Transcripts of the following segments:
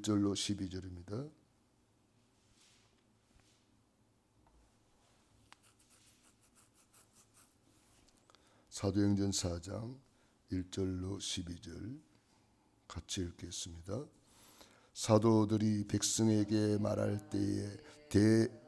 1절로 12절입니다. 사도행전 4장 1절로 12절 같이 읽겠습니다. 사도들이 백성에게 말할 때에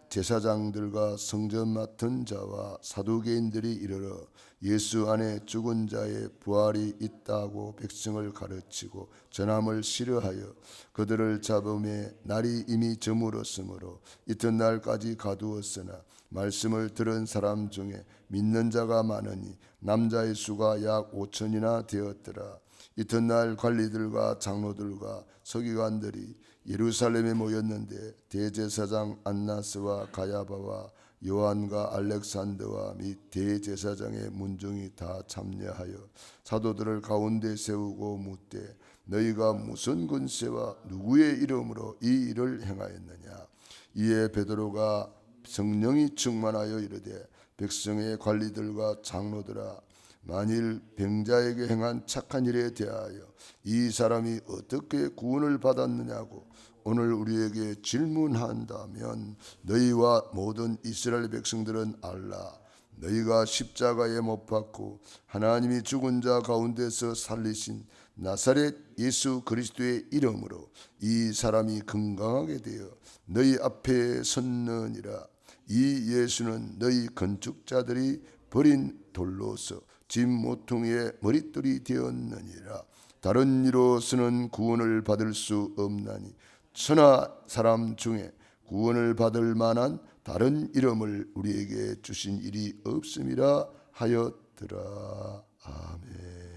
대제사장들과 성전 맡은 자와 사두개인들이 이르러 예수 안에 죽은 자의 부활이 있다고 백성을 가르치고 전함을 싫어하여 그들을 잡음에 날이 이미 저물었으므로 이튿날까지 가두었으나 말씀을 들은 사람 중에 믿는 자가 많으니 남자의 수가 약 5천이나 되었더라. 이튿날 관리들과 장로들과 서기관들이 예루살렘에 모였는데 대제사장 안나스와 가야바와 요한과 알렉산더와 및 대제사장의 문중이 다 참여하여 사도들을 가운데 세우고 묻되 너희가 무슨 권세와 누구의 이름으로 이 일을 행하였느냐. 이에 베드로가 성령이 충만하여 이르되 백성의 관리들과 장로들아, 만일 병자에게 행한 착한 일에 대하여 이 사람이 어떻게 구원을 받았느냐고 오늘 우리에게 질문한다면 너희와 모든 이스라엘 백성들은 알라. 너희가 십자가에 못 박고 하나님이 죽은 자 가운데서 살리신 나사렛 예수 그리스도의 이름으로 이 사람이 건강하게 되어 너희 앞에 섰느니라. 이 예수는 너희 건축자들이 버린 돌로서 집 모퉁이의 머릿돌이 되었느니라. 다른 이로서는 구원을 받을 수 없나니 천하 사람 중에 구원을 받을 만한 다른 이름을 우리에게 주신 일이 없음이라 하였더라. 아멘.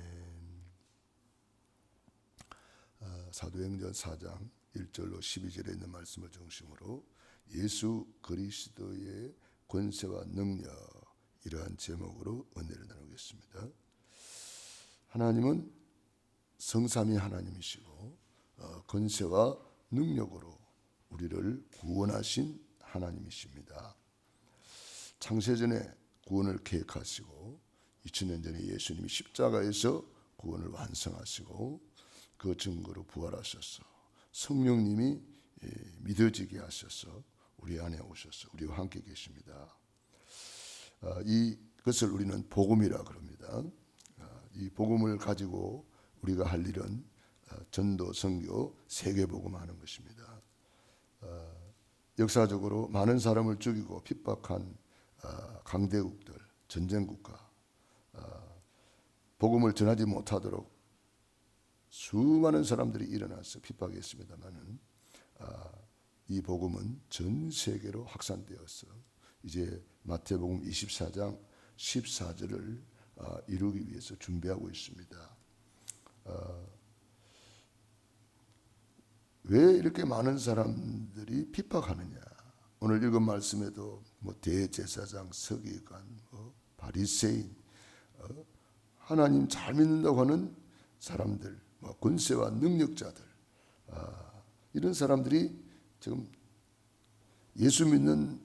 사도행전 4장 1절로 12절에 있는 말씀을 중심으로 예수 그리스도의 권세와 능력, 이러한 제목으로 은혜를 나누겠습니다. 하나님은 성삼위 하나님이시고 권세와 능력으로 우리를 구원하신 하나님이십니다. 창세전에 구원을 계획하시고 2000년 전에 예수님이 십자가에서 구원을 완성하시고 그 증거로 부활하셔서 성령님이 믿어지게 하셔서 우리 안에 오셔서 우리와 함께 계십니다. 이것을 우리는 복음이라 그럽니다. 이 복음을 가지고 우리가 할 일은 전도, 선교, 세계복음하는 것입니다. 역사적으로 많은 사람을 죽이고 핍박한 강대국들, 전쟁국가, 복음을 전하지 못하도록 수많은 사람들이 일어나서 핍박했습니다만은 이 복음은 전 세계로 확산되어서 이제 마태복음 24장 14절을 이루기 위해서 준비하고 있습니다. 왜 이렇게 많은 사람들이 핍박하느냐? 오늘 읽은 말씀에도 대제사장, 서기관, 바리새인, 하나님 잘 믿는다고 하는 사람들, 권세와 능력자들, 이런 사람들이 지금 예수 믿는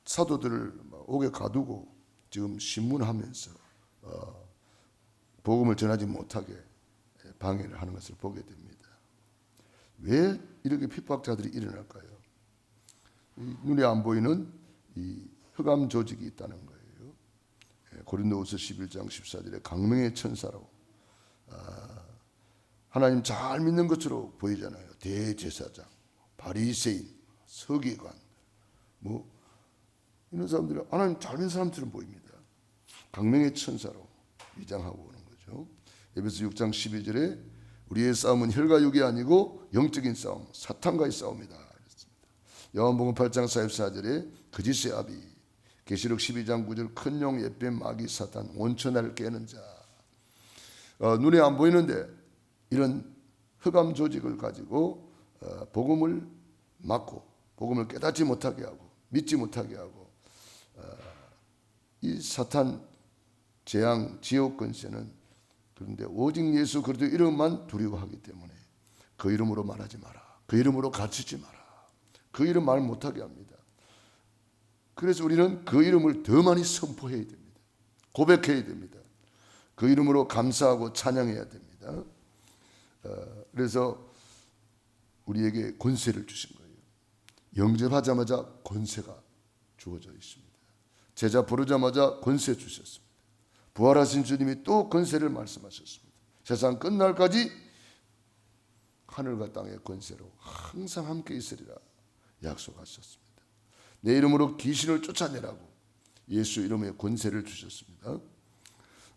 사도들을 옥에 가두고 지금 신문하면서 복음을 전하지 못하게 방해를 하는 것을 보게 됩니다. 왜 이렇게 핍박자들이 일어날까요? 눈에 안 보이는 이 흑암 조직이 있다는 거예요. 고린도후서 11장 14절에 강명의 천사로 하나님 잘 믿는 것으로 보이잖아요. 대제사장, 바리새인, 서기관, 이런 사람들이 하나님 잘 믿는 사람들은 보입니다. 강명의 천사로 위장하고 오는 거죠. 에베소 6장 12절에 우리의 싸움은 혈과 육이 아니고 영적인 싸움, 사탄과의 싸움이다 그랬습니다. 요한복음 8장 44절에 거짓의 아비, 계시록 12장 9절 큰 용, 옛뱀, 마귀, 사탄, 온천하를 깨는 자. 눈에 안 보이는데 이런 흑암 조직을 가지고 복음을 막고 복음을 깨닫지 못하게 하고 믿지 못하게 하고 이 사탄, 재앙, 지옥 권세는 그런데 오직 예수 그리스도 이름만 두려워하기 때문에 그 이름으로 말하지 마라. 그 이름으로 가르치지 마라. 그 이름 말 못하게 합니다. 그래서 우리는 그 이름을 더 많이 선포해야 됩니다. 고백해야 됩니다. 그 이름으로 감사하고 찬양해야 됩니다. 그래서 우리에게 권세를 주신 거예요. 영접하자마자 권세가 주어져 있습니다. 제자 부르자마자 권세 주셨습니다. 부활하신 주님이 또 권세를 말씀하셨습니다. 세상 끝날까지 하늘과 땅의 권세로 항상 함께 있으리라 약속하셨습니다. 내 이름으로 귀신을 쫓아내라고 예수 이름의 권세를 주셨습니다.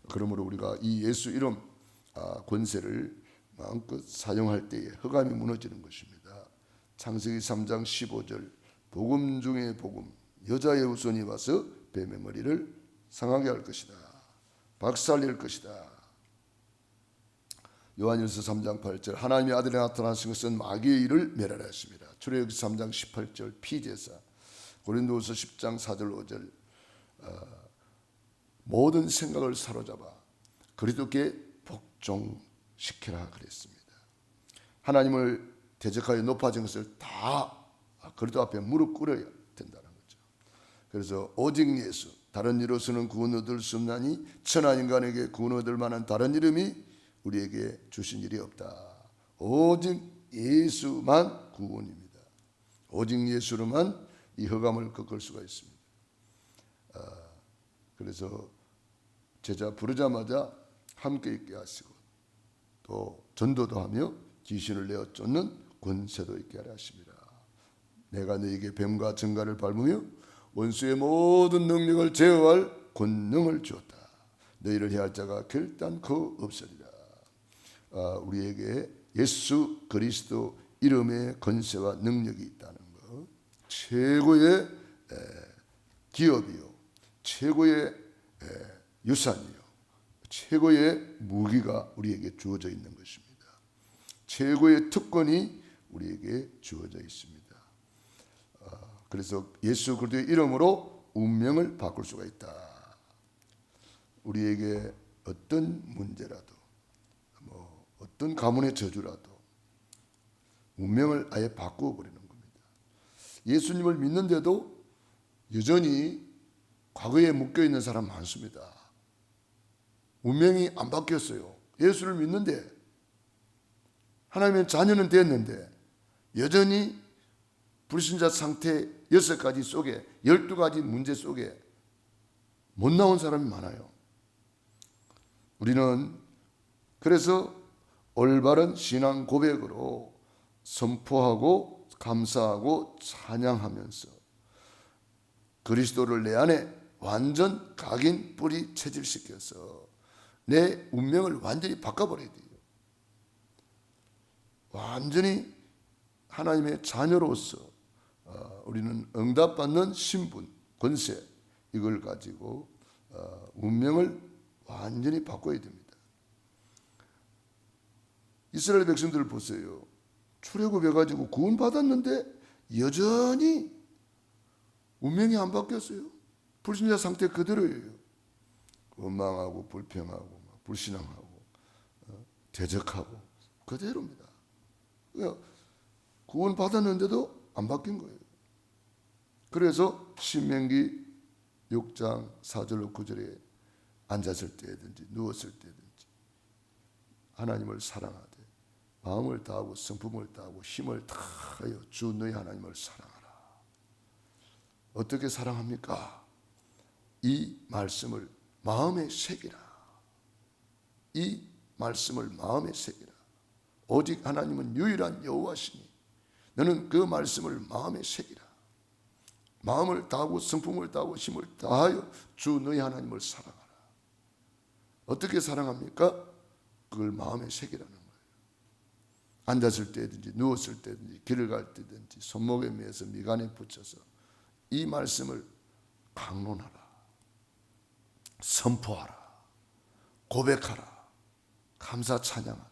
그러므로 우리가 이 예수 이름 권세를 마음껏 사용할 때에 흑암이 무너지는 것입니다. 창세기 3장 15절 복음 중에 복음 여자의 후손이 와서 뱀의 머리를 상하게 할 것이다. 박살낼 것이다. 요한일서 3장 8절 하나님의 아들이 나타나신 것은 마귀의 일을 멸하라 했습니다. 출애굽기 3장 18절 피제사 고린도후서 10장 4절 5절 모든 생각을 사로잡아 그리스도께 복종시키라 그랬습니다. 하나님을 대적하여 높아진 것을 다 그리스도 앞에 무릎 꿇어야 된다는 거죠. 그래서 오직 예수 다른 이로서는 구원 얻을 수 없나니 천하 인간에게 구원 얻을 만한 다른 이름이 우리에게 주신 일이 없다. 오직 예수만 구원입니다. 오직 예수로만 이 흑암을 꺾을 수가 있습니다. 그래서 제자 부르자마자 함께 있게 하시고 또 전도도 하며 귀신을 내어 쫓는 권세도 있게 하려 하십니다. 내가 너에게 뱀과 정갈을 밟으며 원수의 모든 능력을 제어할 권능을 주었다. 너희를 해할 자가 결단코 없으리라. 우리에게 예수 그리스도 이름의 권세와 능력이 있다는 것, 최고의 기업이요, 최고의 유산이요, 최고의 무기가 우리에게 주어져 있는 것입니다. 최고의 특권이 우리에게 주어져 있습니다. 그래서 예수 그리스도의 이름으로 운명을 바꿀 수가 있다. 우리에게 어떤 문제라도 어떤 가문의 저주라도 운명을 아예 바꾸어 버리는 겁니다. 예수님을 믿는데도 여전히 과거에 묶여 있는 사람 많습니다. 운명이 안 바뀌었어요. 예수를 믿는데 하나님의 자녀는 됐는데 여전히 불신자 상태 6가지 속에 12가지 문제 속에 못 나온 사람이 많아요. 우리는 그래서 올바른 신앙 고백으로 선포하고 감사하고 찬양하면서 그리스도를 내 안에 완전 각인 뿌리 체질시켜서 내 운명을 완전히 바꿔버려야 돼요. 완전히 하나님의 자녀로서 우리는 응답받는 신분, 권세 이걸 가지고 운명을 완전히 바꿔야 됩니다. 이스라엘 백성들을 보세요. 출애굽해가지고 구원 받았는데 여전히 운명이 안 바뀌었어요. 불신자 상태 그대로예요. 원망하고 불평하고 불신앙하고 대적하고 그대로입니다. 구원 받았는데도 안 바뀐 거예요. 그래서 신명기 6장 4절로 9절에 앉았을 때든지 누웠을 때든지 하나님을 사랑하되 마음을 다하고 성품을 다하고 힘을 다하여 주 너희 하나님을 사랑하라. 어떻게 사랑합니까? 이 말씀을 마음에 새기라. 이 말씀을 마음에 새기라. 오직 하나님은 유일한 여호와시니 너는 그 말씀을 마음에 새기라. 마음을 다하고 성품을 다하고 힘을 다하여 주 너희 하나님을 사랑하라. 어떻게 사랑합니까? 그걸 마음에 새기라는 거예요. 앉았을 때든지 누웠을 때든지 길을 갈 때든지 손목에 매서 미간에 붙여서 이 말씀을 강론하라. 선포하라. 고백하라. 감사 찬양하라.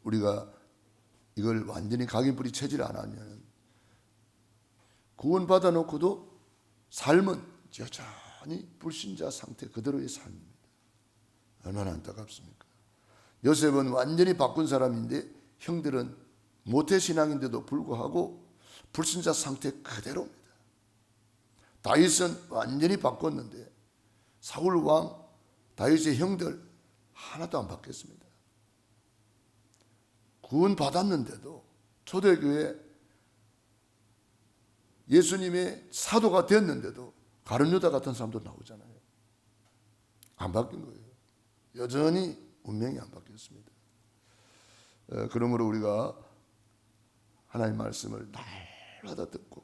우리가 이걸 완전히 각인뿌리 체질 안 하면 구원 받아놓고도 삶은 여전히 불신자 상태 그대로의 삶입니다. 얼마나 안타깝습니까? 요셉은 완전히 바꾼 사람인데 형들은 모태신앙인데도 불구하고 불신자 상태 그대로입니다. 다윗은 완전히 바꿨는데 사울 왕 다윗의 형들 하나도 안 바뀌었습니다. 구원 받았는데도 초대교회 예수님의 사도가 됐는데도 가룟 유다 같은 사람도 나오잖아요. 안 바뀐 거예요. 여전히 운명이 안 바뀌었습니다. 그러므로 우리가 하나님의 말씀을 날마다 듣고,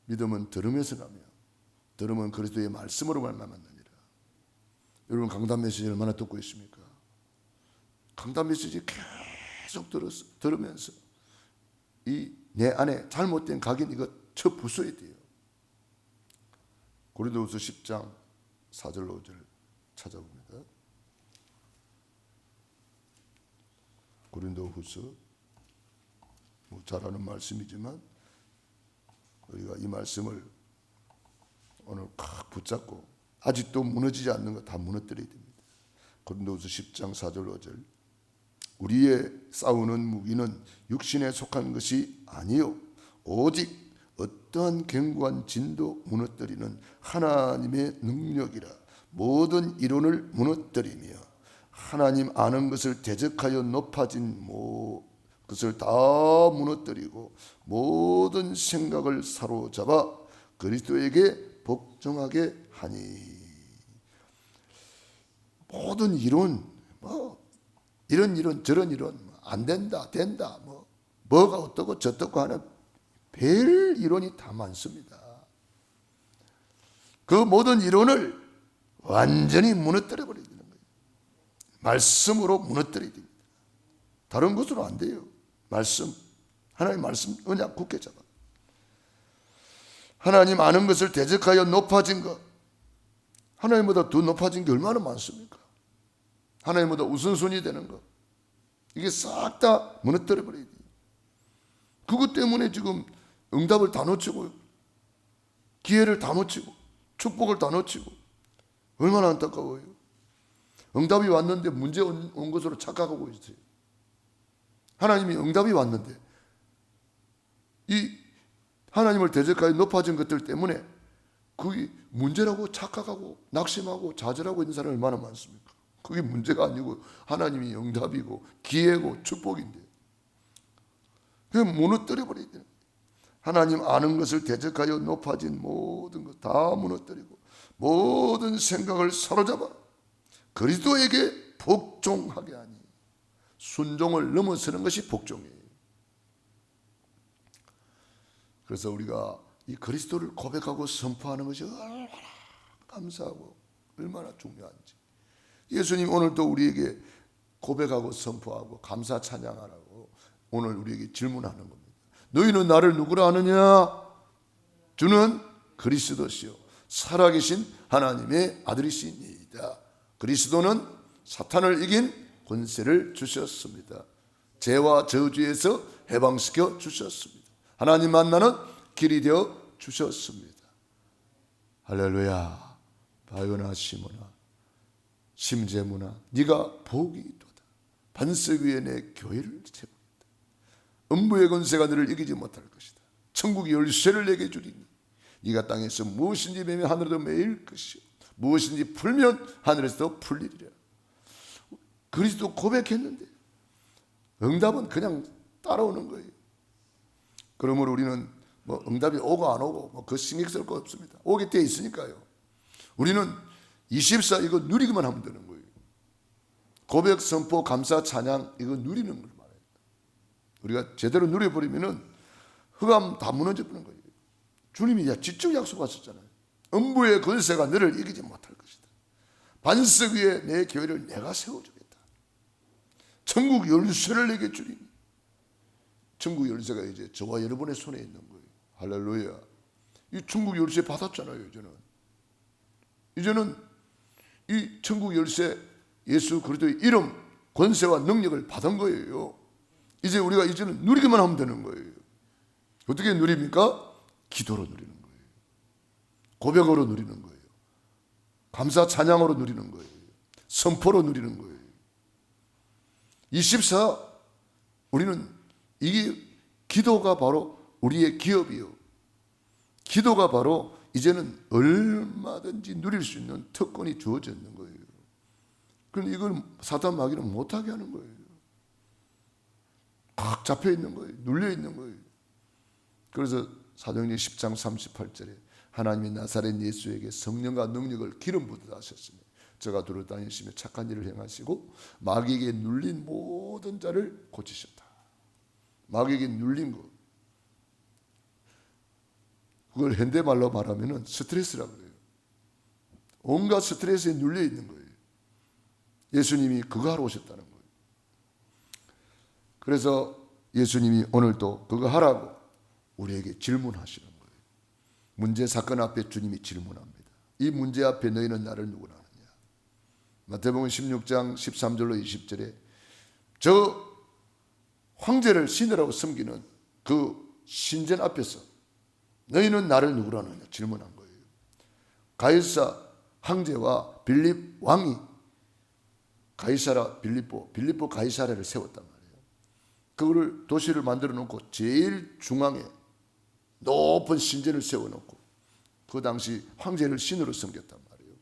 믿음은 들음에서 나며 들음은 그리스도의 말씀으로 말미암느니라. 여러분, 강단 메시지 얼마나 듣고 있습니까? 강단 메시지 계속 들으면서 이 내 안에 잘못된 각인 이거 쳐 부숴야 돼요. 고린도후서 10장 4절 5절 찾아봅니다. 고린도후서, 잘 아는 말씀이지만 우리가 이 말씀을 오늘 꽉 붙잡고 아직도 무너지지 않는 거 다 무너뜨려야 됩니다. 고린도후서 10장 4절 5절. 우리의 싸우는 무기는 육신에 속한 것이 아니요 오직 어떠한 견고한 진도 무너뜨리는 하나님의 능력이라. 모든 이론을 무너뜨리며 하나님 아는 것을 대적하여 높아진 그것을 다 무너뜨리고 모든 생각을 사로잡아 그리스도에게 복종하게 하니. 모든 이론, 이런 저런 이론, 안 된다 된다, 뭐가 어떻고 저떻고 하는 별 이론이 다 많습니다. 그 모든 이론을 완전히 무너뜨려 버려야 되는 거예요. 말씀으로 무너뜨려야 됩니다. 다른 것으로 안 돼요. 말씀, 하나님 말씀 언약 굳게 잡아. 하나님 아는 것을 대적하여 높아진 것. 하나님보다 더 높아진 게 얼마나 많습니까? 하나님보다 우선순위 되는 것. 이게 싹 다 무너뜨려 버려야 돼요. 그것 때문에 지금 응답을 다 놓치고, 기회를 다 놓치고, 축복을 다 놓치고, 얼마나 안타까워요. 응답이 왔는데 문제 온 것으로 착각하고 있어요. 하나님이 응답이 왔는데 이 하나님을 대적하여 높아진 것들 때문에 그게 문제라고 착각하고 낙심하고 좌절하고 있는 사람이 얼마나 많습니까? 그게 문제가 아니고 하나님이 응답이고 기회고 축복인데 그게 무너뜨려 버려야 돼요. 하나님 아는 것을 대적하여 높아진 모든 것 다 무너뜨리고 모든 생각을 사로잡아 그리스도에게 복종하게 하니. 순종을 넘어서는 것이 복종이에요. 그래서 우리가 이 그리스도를 고백하고 선포하는 것이 얼마나 감사하고 얼마나 중요한지. 예수님 오늘도 우리에게 고백하고 선포하고 감사 찬양하라고 오늘 우리에게 질문하는 겁니다. 너희는 나를 누구라 하느냐? 주는 그리스도시요 살아계신 하나님의 아들이시니이다. 그리스도는 사탄을 이긴 권세를 주셨습니다. 죄와 저주에서 해방시켜 주셨습니다. 하나님 만나는 길이 되어 주셨습니다. 할렐루야. 바요나 시모나 심재무나 네가 복이 있도다. 반석 위에 내 교회를 세우겠다. 음부의 권세가 너를 이기지 못할 것이다. 천국의 열쇠를 내게 주리니 네가 땅에서 무엇인지 매면 하늘에도 매일 것이요 무엇인지 풀면 하늘에서도 풀리리라. 그리스도 고백했는데 응답은 그냥 따라오는 거예요. 그러므로 우리는 응답이 오고 안 오고 그 신경 쓸 거 없습니다. 오게 돼 있으니까요. 우리는 24 이거 누리기만 하면 되는 거예요. 고백, 선포, 감사, 찬양 이거 누리는 걸 말해요. 우리가 제대로 누려버리면은 흑암 다 무너져 버리는 거예요. 주님이 직접 약속하셨잖아요. 음부의 권세가 너를 이기지 못할 것이다. 반석 위에 내 교회를 내가 세워주겠다. 천국 열쇠를 내게 주리니. 천국 열쇠가 이제 저와 여러분의 손에 있는 거예요. 할렐루야. 이 천국 열쇠 받았잖아요. 이제는 이 천국 열쇠 예수 그리스도의 이름 권세와 능력을 받은 거예요. 이제 우리가 이제는 누리기만 하면 되는 거예요. 어떻게 누립니까? 기도로 누리는 거예요. 고백으로 누리는 거예요. 감사 찬양으로 누리는 거예요. 선포로 누리는 거예요. 24 우리는 이게 기도가 바로 우리의 기업이요. 기도가 바로 이제는 얼마든지 누릴 수 있는 특권이 주어져 있는 거예요. 그럼 이걸 사탄 마귀는 못하게 하는 거예요. 탁 잡혀 있는 거예요. 눌려 있는 거예요. 그래서 사도행전 10장 38절에 하나님이 나사렛 예수에게 성령과 능력을 기름 부어 하셨으며 저가 두루 다니시며 착한 일을 행하시고 마귀에게 눌린 모든 자를 고치셨다. 마귀에게 눌린 거. 그걸 현대말로 말하면 스트레스라고 그래요. 온갖 스트레스에 눌려 있는 거예요. 예수님이 그거 하러 오셨다는 거예요. 그래서 예수님이 오늘도 그거 하라고 우리에게 질문하시는 거예요. 문제 사건 앞에 주님이 질문합니다. 이 문제 앞에 너희는 나를 누구라 하느냐. 마태복음 16장 13절로 20절에 저 황제를 신이라고 섬기는 그 신전 앞에서 너희는 나를 누구라 하느냐 질문한 거예요. 가이사 황제와 빌립 왕이 가이사라 빌립보 가이사라를 세웠단 말이에요. 그거를 도시를 만들어 놓고 제일 중앙에 높은 신전을 세워놓고 그 당시 황제를 신으로 섬겼단 말이에요.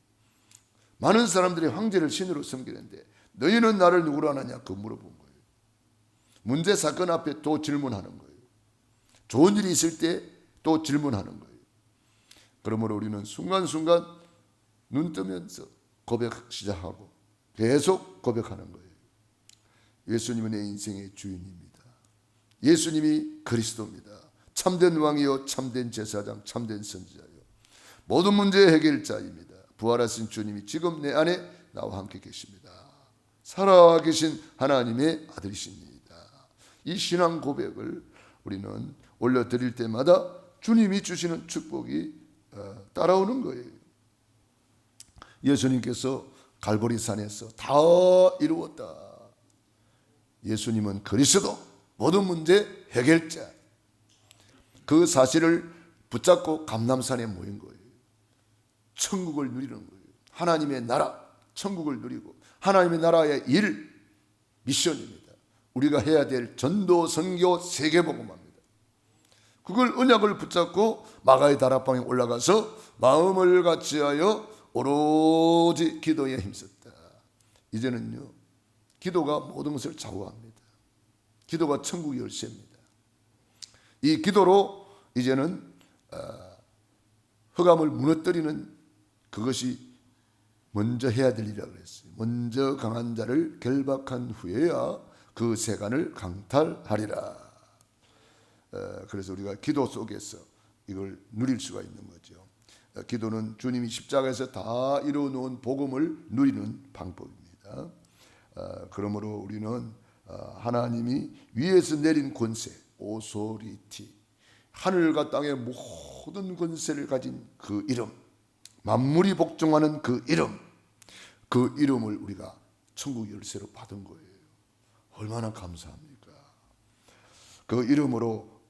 많은 사람들이 황제를 신으로 섬기는데 너희는 나를 누구로 하느냐 그 물어본 거예요. 문제 사건 앞에 또 질문하는 거예요. 좋은 일이 있을 때 또 질문하는 거예요. 그러므로 우리는 순간순간 눈 뜨면서 고백 시작하고 계속 고백하는 거예요. 예수님은 내 인생의 주인입니다. 예수님이 그리스도입니다. 참된 왕이요 참된 제사장 참된 선지자요 모든 문제의 해결자입니다. 부활하신 주님이 지금 내 안에 나와 함께 계십니다. 살아계신 하나님의 아들이십니다. 이 신앙 고백을 우리는 올려드릴 때마다 주님이 주시는 축복이 따라오는 거예요. 예수님께서 갈보리산에서 다 이루었다. 예수님은 그리스도 모든 문제 해결자. 그 사실을 붙잡고 감람산에 모인 거예요. 천국을 누리는 거예요. 하나님의 나라, 천국을 누리고 하나님의 나라의 일, 미션입니다. 우리가 해야 될 전도, 선교, 세계복음합니다. 그걸 언약을 붙잡고 마가의 다락방에 올라가서 마음을 같이하여 오로지 기도에 힘썼다. 이제는요, 기도가 모든 것을 좌우합니다. 기도가 천국 열쇠입니다. 이 기도로 이제는 흑암을 무너뜨리는 그것이 먼저 해야 될 일이라고 했어요. 먼저 강한 자를 결박한 후에야 그 세간을 강탈하리라. 그래서 우리가 기도 속에서 이걸 누릴 수가 있는 거죠. 기도는 주님이 십자가에서 다 이루어놓은 복음을 누리는 방법입니다. 그러므로 우리는 하나님이 위에서 내린 권세, 오소리티, 하늘과 땅의 모든 권세를 가진 그 이름, 만물이 복종하는 그 이름을 우리가 천국 열쇠로 받은 거예요. 얼마나 감사합니까? 그 이름으로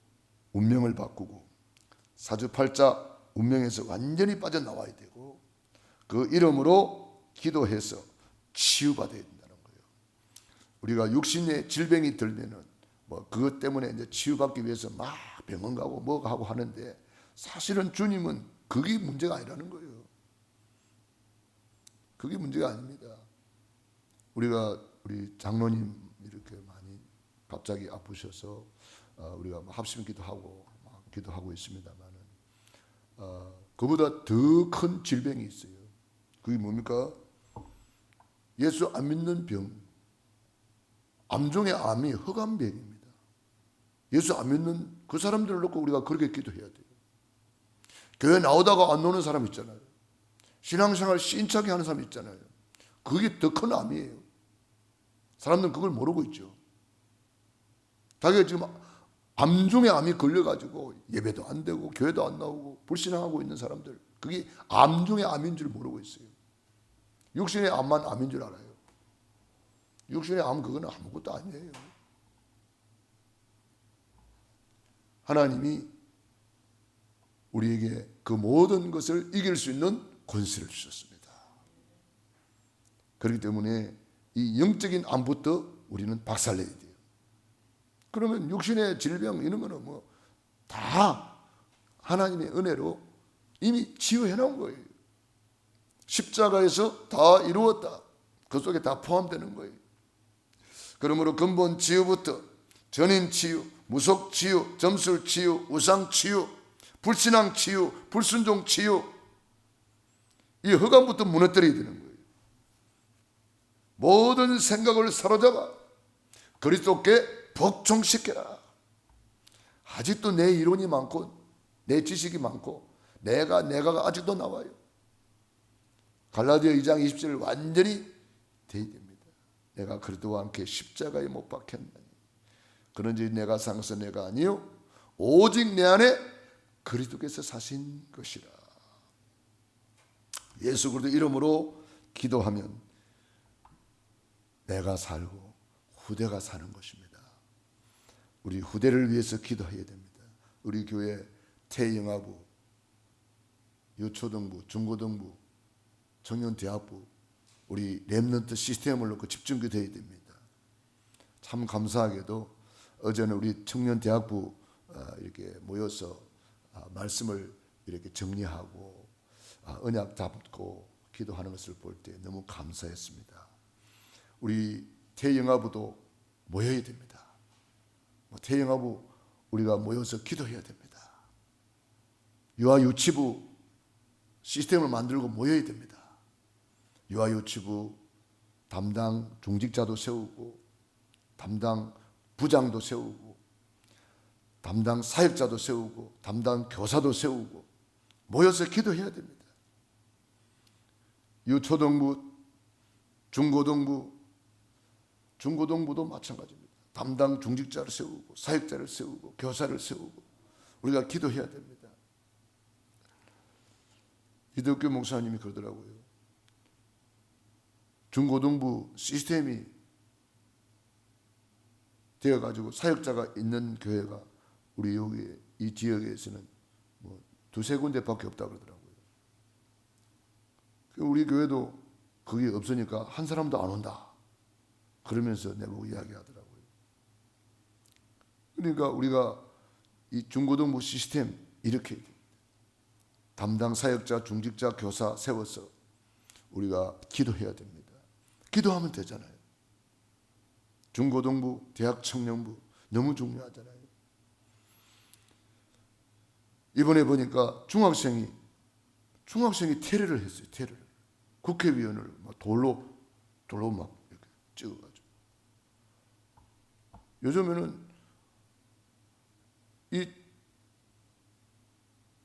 운명을 바꾸고 사주팔자 운명에서 완전히 빠져나와야 되고 그 이름으로 기도해서 치유받아야 된다는 거예요. 우리가 육신의 질병이 들면은 뭐 그것 때문에 이제 치유받기 위해서 막 병원 가고 뭐 하고 하는데 사실은 주님은 그게 문제가 아니라는 거예요. 그게 문제가 아닙니다. 우리 장로님 이렇게 많이 갑자기 아프셔서 우리가 합심 기도하고 기도하고 있습니다만은 그보다 더 큰 질병이 있어요. 그게 뭡니까? 예수 안 믿는 병, 암중의 암이 흑암병입니다. 예수 안 믿는 그 사람들을 놓고 우리가 그렇게 기도해야 돼요. 교회 나오다가 안 노는 사람 있잖아요. 신앙생활 신차게 하는 사람 있잖아요. 그게 더 큰 암이에요. 사람들은 그걸 모르고 있죠. 자기가 지금 암중에 암이 걸려가지고 예배도 안 되고 교회도 안 나오고 불신앙하고 있는 사람들, 그게 암중에 암인 줄 모르고 있어요. 육신의 암만 암인 줄 알아요. 육신의 암 그거는 아무것도 아니에요. 하나님이 우리에게 그 모든 것을 이길 수 있는 권세를 주셨습니다. 그렇기 때문에 이 영적인 암부터 우리는 박살내야 돼요. 그러면 육신의 질병 이런 거는 뭐 다 하나님의 은혜로 이미 치유해 놓은 거예요. 십자가에서 다 이루었다. 그 속에 다 포함되는 거예요. 그러므로 근본 치유부터 전임 치유, 무속 치유, 점술 치유, 우상 치유, 불신앙 치유, 불순종 치유, 이 허감부터 무너뜨려야 되는 거예요. 모든 생각을 사로잡아 그리스도께 복종시켜라. 아직도 내 이론이 많고 내 지식이 많고 내가 아직도 나와요. 갈라디아 2장 20절을 완전히 돼야 됩니다. 내가 그리스도와 함께 십자가에 못 박혔나니 그런지 내가 산 것은 내가 아니요 오직 내 안에 그리스도께서 사신 것이라. 예수 그리스도 이름으로 기도하면 내가 살고 후대가 사는 것입니다. 우리 후대를 위해서 기도해야 됩니다. 우리 교회 태영아부, 유초등부, 중고등부, 청년대학부, 우리 렘넌트 시스템을 놓고 집중기도해야 됩니다. 참 감사하게도 어제는 우리 청년대학부 이렇게 모여서 말씀을 이렇게 정리하고 언약 잡고 기도하는 것을 볼 때 너무 감사했습니다. 우리 태영아부도 모여야 됩니다. 태영아부 우리가 모여서 기도해야 됩니다. 유아유치부 시스템을 만들고 모여야 됩니다. 유아유치부 담당 중직자도 세우고 담당 부장도 세우고 담당 사역자도 세우고 담당 교사도 세우고 모여서 기도해야 됩니다. 유초등부, 중고등부도 마찬가지입니다. 담당 중직자를 세우고 사역자를 세우고 교사를 세우고 우리가 기도해야 됩니다. 이덕규 목사님이 그러더라고요. 중고등부 시스템이 되어가지고 사역자가 있는 교회가 우리 여기 이 지역에서는 뭐 두세 군데밖에 없다고 그러더라고요. 우리 교회도 그게 없으니까 한 사람도 안 온다 그러면서 내보고 이야기하더라고요. 그러니까 우리가 이 중고등부 시스템 이렇게 담당 사역자, 중직자, 교사 세워서 우리가 기도해야 됩니다. 기도하면 되잖아요. 중고등부, 대학 청년부 너무 중요하잖아요. 이번에 보니까 중학생이 테러를 했어요. 테러를. 국회의원을 막 돌로 막 이렇게 찍어가지고. 요즘에는 이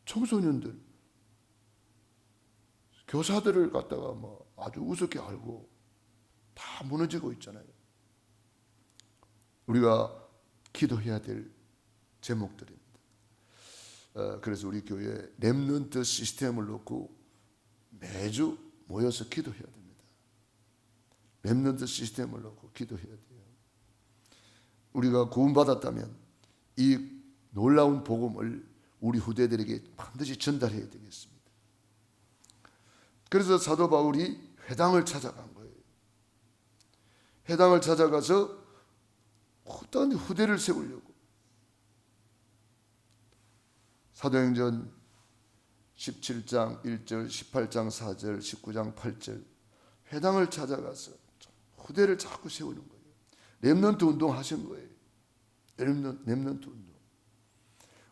청소년들, 교사들을 갖다가 뭐 아주 우습게 알고 다 무너지고 있잖아요. 우리가 기도해야 될 제목들입니다. 그래서 우리 교회 렘넌트 시스템을 놓고 매주 모여서 기도해야 됩니다. 렘넌트 시스템을 놓고 기도해야 돼요. 우리가 구원받았다면 이 놀라운 복음을 우리 후대들에게 반드시 전달해야 되겠습니다. 그래서 사도 바울이 회당을 찾아간 거예요. 회당을 찾아가서 어떤 후대를 세우려고. 사도행전 17장 1절, 18장 4절, 19장 8절 회당을 찾아가서 후대를 자꾸 세우는 거예요. 렘넌트 운동 하신 거예요. 렘넌트 운동.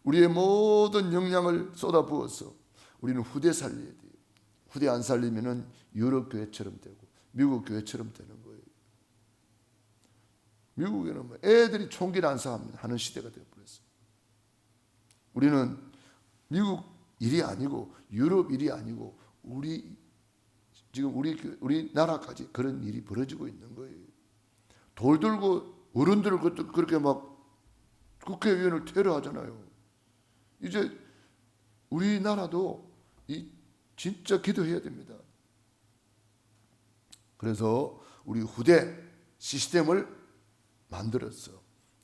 우리의 모든 역량을 쏟아부어서 우리는 후대 살려야 돼요. 후대 안 살리면은 유럽 교회처럼 되고 미국 교회처럼 되는 거예요. 미국에는 뭐 애들이 총기를 안 사하는 시대가 되어버렸어요. 우리는 미국 일이 아니고 유럽 일이 아니고 지금 우리나라까지 그런 일이 벌어지고 있는 거예요. 돌 들고 어른들을 그렇게 막 국회의원을 테러하잖아요. 이제 우리나라도 진짜 기도해야 됩니다. 그래서 우리 후대 시스템을 만들어서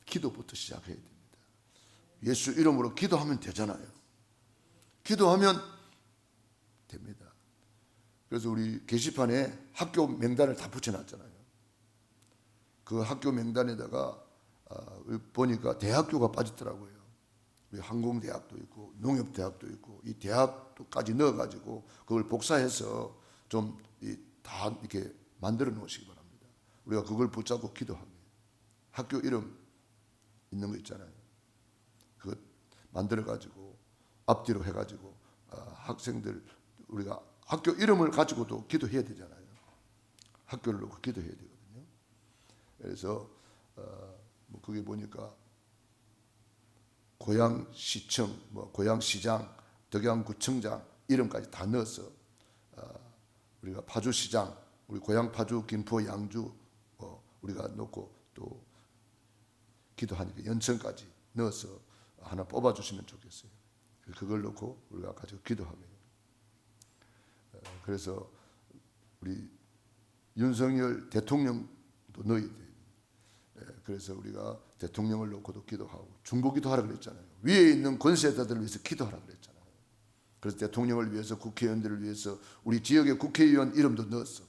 기도부터 시작해야 됩니다. 예수 이름으로 기도하면 되잖아요. 기도하면 됩니다. 그래서 우리 게시판에 학교 명단을 다 붙여놨잖아요. 그 학교 명단에다가 보니까 대학교가 빠졌더라고요. 우리 항공대학도 있고 농협대학도 있고 이 대학도까지 넣어가지고 그걸 복사해서 좀 다 이렇게 만들어 놓으시기 바랍니다. 우리가 그걸 붙잡고 기도합니다. 학교 이름 있는 거 있잖아요. 그거 만들어 가지고 앞뒤로 해 가지고 학생들 우리가 학교 이름을 가지고도 기도해야 되잖아요. 학교를 놓고 기도해야 되거든요. 그래서 뭐 그게 보니까 고양시청, 뭐 고양시장, 덕양구청장 이름까지 다 넣어서 우리가 파주시장, 우리 고양 파주, 김포, 양주 우리가 놓고 또 기도하니까 연천까지 넣어서 하나 뽑아주시면 좋겠어요. 그걸 놓고 우리가 가지고 기도하면 그래서 우리 윤석열 대통령도 넣어야 돼요. 그래서 우리가 대통령을 놓고도 기도하고 중보기도 하라 그랬잖아요. 위에 있는 권세자들을 위해서 기도하라 그랬잖아요. 그래서 대통령을 위해서 국회의원들을 위해서 우리 지역의 국회의원 이름도 넣었어.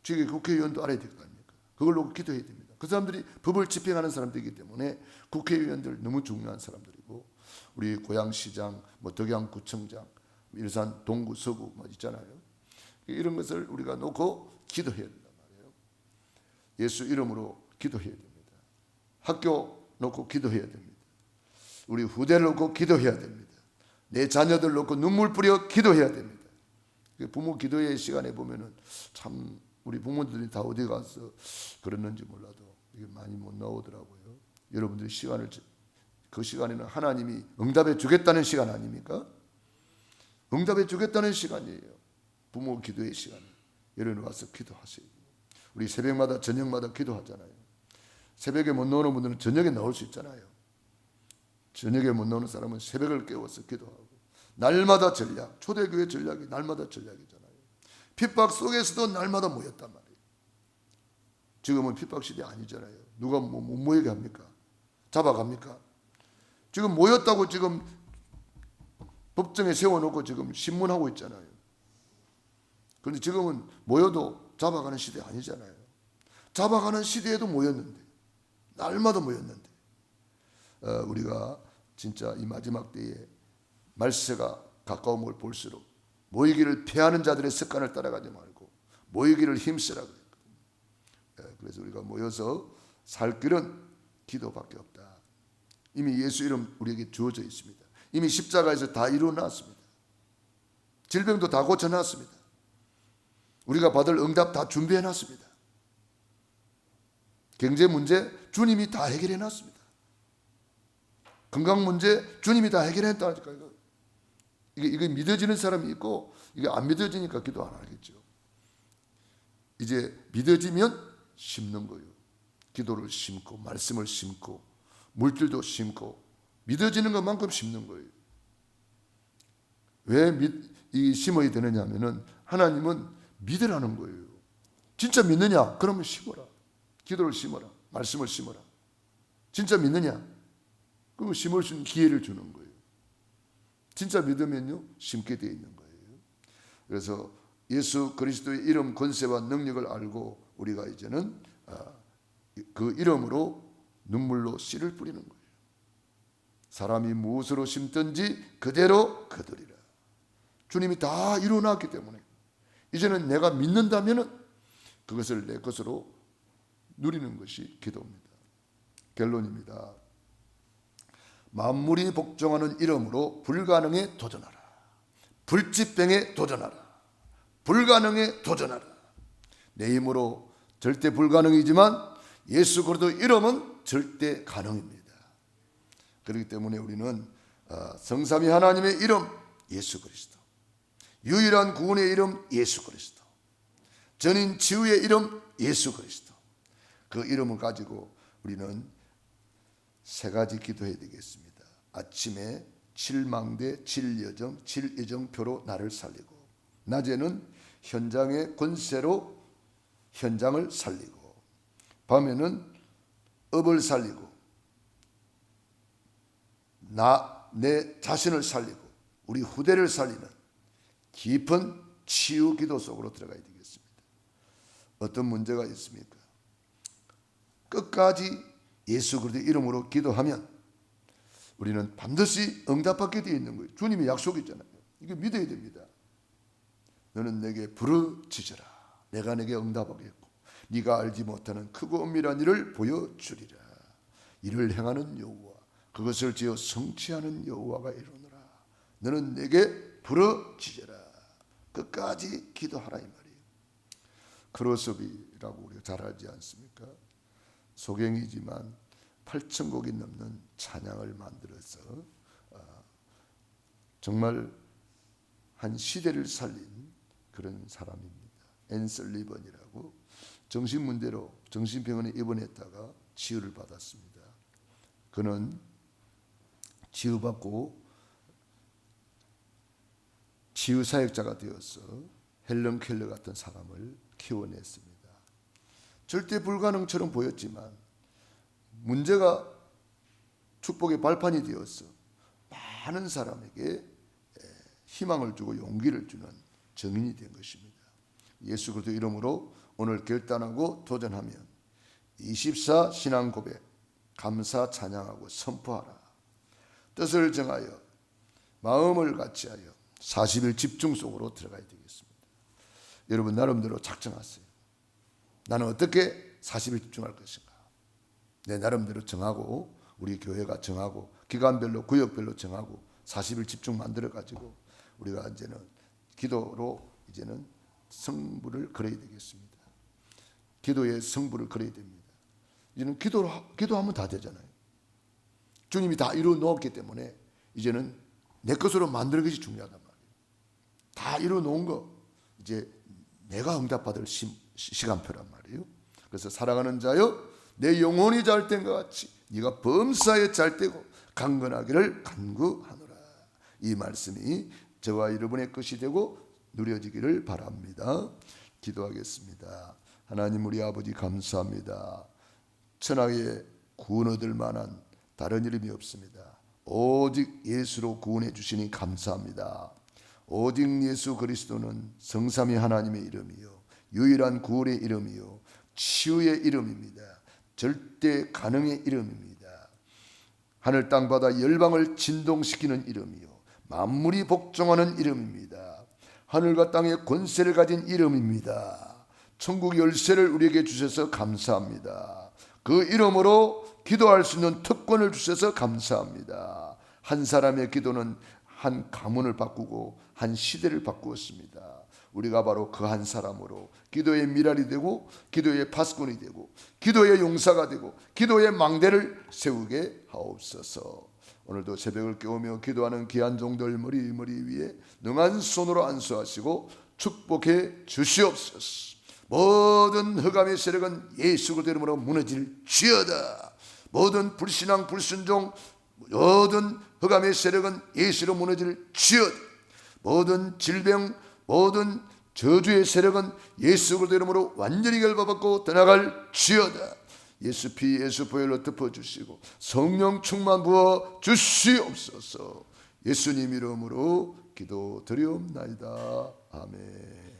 지역의 국회의원도 알아야 될 거 아닙니까? 그걸 놓고 기도해야 됩니다. 그 사람들이 법을 집행하는 사람들이기 때문에 국회의원들 너무 중요한 사람들이고 우리 고양시장, 뭐 덕양구청장, 일산 동구 서구 뭐 있잖아요. 이런 것을 우리가 놓고 기도해야 된단 말이에요. 예수 이름으로 기도해야 됩니다. 학교 놓고 기도해야 됩니다. 우리 후대를 놓고 기도해야 됩니다. 내 자녀들 놓고 눈물 뿌려 기도해야 됩니다. 부모 기도회 시간에 보면은 참 우리 부모들이 다 어디 가서 그랬는지 몰라도 이게 많이 못 나오더라고요. 여러분들이 시간을 그 시간에는 하나님이 응답해 주겠다는 시간 아닙니까? 응답해 주겠다는 시간이에요. 부모 기도의 시간. 여러분 와서 기도하세요. 우리 새벽마다 저녁마다 기도하잖아요. 새벽에 못 나오는 분들은 저녁에 나올 수 있잖아요. 저녁에 못 나오는 사람은 새벽을 깨워서 기도하고 날마다 전략, 초대교회 전략이 날마다 전략이잖아요. 핍박 속에서도 날마다 모였단 말이에요. 지금은 핍박 시대 아니잖아요. 누가 못 모이게 합니까? 잡아갑니까? 지금 모였다고 지금 법정에 세워놓고 지금 신문하고 있잖아요. 그런데 지금은 모여도 잡아가는 시대 아니잖아요. 잡아가는 시대에도 모였는데 날마다 모였는데 우리가 진짜 이 마지막 때에 말세가 가까움을 볼수록 모이기를 피하는 자들의 습관을 따라가지 말고 모이기를 힘쓰라 그랬거든요. 그래서 우리가 모여서 살 길은 기도밖에 없다. 이미 예수 이름 우리에게 주어져 있습니다. 이미 십자가에서 다 이루어놨습니다. 질병도 다 고쳐놨습니다. 우리가 받을 응답 다 준비해놨습니다. 경제 문제 주님이 다 해결해놨습니다. 건강 문제 주님이 다 해결했다니까요. 이게 믿어지는 사람이 있고 이게 안 믿어지니까 기도 안 하겠죠. 이제 믿어지면 심는 거예요. 기도를 심고 말씀을 심고 물질도 심고 믿어지는 것만큼 심는 거예요. 왜 심어야 되느냐 하면은 하나님은 믿으라는 거예요. 진짜 믿느냐? 그러면 심어라. 기도를 심어라. 말씀을 심어라. 진짜 믿느냐? 그럼 심을 수 있는 기회를 주는 거예요. 진짜 믿으면요 심게 되어 있는 거예요. 그래서 예수 그리스도의 이름 권세와 능력을 알고 우리가 이제는 그 이름으로 눈물로 씨를 뿌리는 거예요. 사람이 무엇으로 심든지 그대로 거두리라. 주님이 다 이루어놨기 때문에 이제는 내가 믿는다면 그것을 내 것으로 누리는 것이 기도입니다. 결론입니다. 만물이 복종하는 이름으로 불가능에 도전하라. 불치병에 도전하라. 불가능에 도전하라. 내 힘으로 절대 불가능이지만 예수 그리스도 이름은 절대 가능입니다. 그렇기 때문에 우리는 성삼위 하나님의 이름 예수 그리스도, 유일한 구원의 이름 예수 그리스도, 전인 치유의 이름 예수 그리스도, 그 이름을 가지고 우리는 세 가지 기도해야 되겠습니다. 아침에 7망대 7여정 7예정표로 나를 살리고, 낮에는 현장의 권세로 현장을 살리고, 밤에는 업을 살리고 내 자신을 살리고 우리 후대를 살리는 깊은 치유 기도 속으로 들어가야 되겠습니다. 어떤 문제가 있습니까? 끝까지 예수 그리스도의 이름으로 기도하면 우리는 반드시 응답받게 되어 있는 거예요. 주님의 약속이 있잖아요. 이거 믿어야 됩니다. 너는 내게 부르짖으라. 내가 내게 응답하겠고 네가 알지 못하는 크고 은밀한 일을 보여주리라. 이를 행하는 여호와, 그것을 지어 성취하는 여호와가 이르노라. 너는 내게 부르짖어라. 끝까지 기도하라 이 말이에요. 크로스비라고 우리가 잘 알지 않습니까? 소경이지만 8,000곡이 넘는 찬양을 만들어서 정말 한 시대를 살린 그런 사람입니다. 앤슬리번이라고 정신문제로 정신병원에 입원했다가 치유를 받았습니다. 그는 치유받고 치유사역자가 되어서 헬런 켈러 같은 사람을 키워냈습니다. 절대 불가능처럼 보였지만 문제가 축복의 발판이 되어서 많은 사람에게 희망을 주고 용기를 주는 증인이 된 것입니다. 예수 그리스도 이름으로 오늘 결단하고 도전하면 24 신앙 고백, 감사 찬양하고 선포하라. 뜻을 정하여 마음을 같이하여 40일 집중 속으로 들어가야 되겠습니다. 여러분 나름대로 작정하세요. 나는 어떻게 40일 집중할 것인가. 내 나름대로 정하고 우리 교회가 정하고 기간별로 구역별로 정하고 40일 집중 만들어 가지고 우리가 이제는 기도로 이제는 성부를 걸어야 되겠습니다. 기도의 성부를 걸어야 됩니다. 이제는 기도하면 다 되잖아요. 주님이 다 이루어 놓았기 때문에 이제는 내 것으로 만드는 것이 중요하단 말이에요. 다 이루어 놓은 거 이제 내가 응답받을 시간표란 말이에요. 그래서 사랑하는 자여 내 영혼이 잘 된 것 같이 네가 범사에 잘 되고 강건하기를 간구하노라. 이 말씀이 저와 여러분의 것이 되고 누려지기를 바랍니다. 기도하겠습니다. 하나님 우리 아버지 감사합니다. 천하에 구원 얻을 만한 다른 이름이 없습니다. 오직 예수로 구원해 주시니 감사합니다. 오직 예수 그리스도는 성삼위 하나님의 이름이요 유일한 구원의 이름이요 치유의 이름입니다. 절대 가능의 이름입니다. 하늘 땅바다 열방을 진동시키는 이름이요 만물이 복종하는 이름입니다. 하늘과 땅의 권세를 가진 이름입니다. 천국 열쇠를 우리에게 주셔서 감사합니다. 그 이름으로 기도할 수 있는 특권을 주셔서 감사합니다. 한 사람의 기도는 한 가문을 바꾸고 한 시대를 바꾸었습니다. 우리가 바로 그 한 사람으로 기도의 미랄이 되고 기도의 파수꾼이 되고 기도의 용사가 되고 기도의 망대를 세우게 하옵소서. 오늘도 새벽을 깨우며 기도하는 귀한 종들 머리 위에 능한 손으로 안수하시고 축복해 주시옵소서. 모든 흑암의 세력은 예수 그리스도 이름으로 무너질지어다. 모든 불신앙 불순종 모든 흑암의 세력은 예수로 무너질지어다. 모든 질병 모든 저주의 세력은 예수 그리스도 이름으로 완전히 결박받고 떠나갈지어다. 예수 피 예수 보혈로 덮어주시고 성령 충만 부어 주시옵소서. 예수님 이름으로 기도드리옵나이다. 아멘.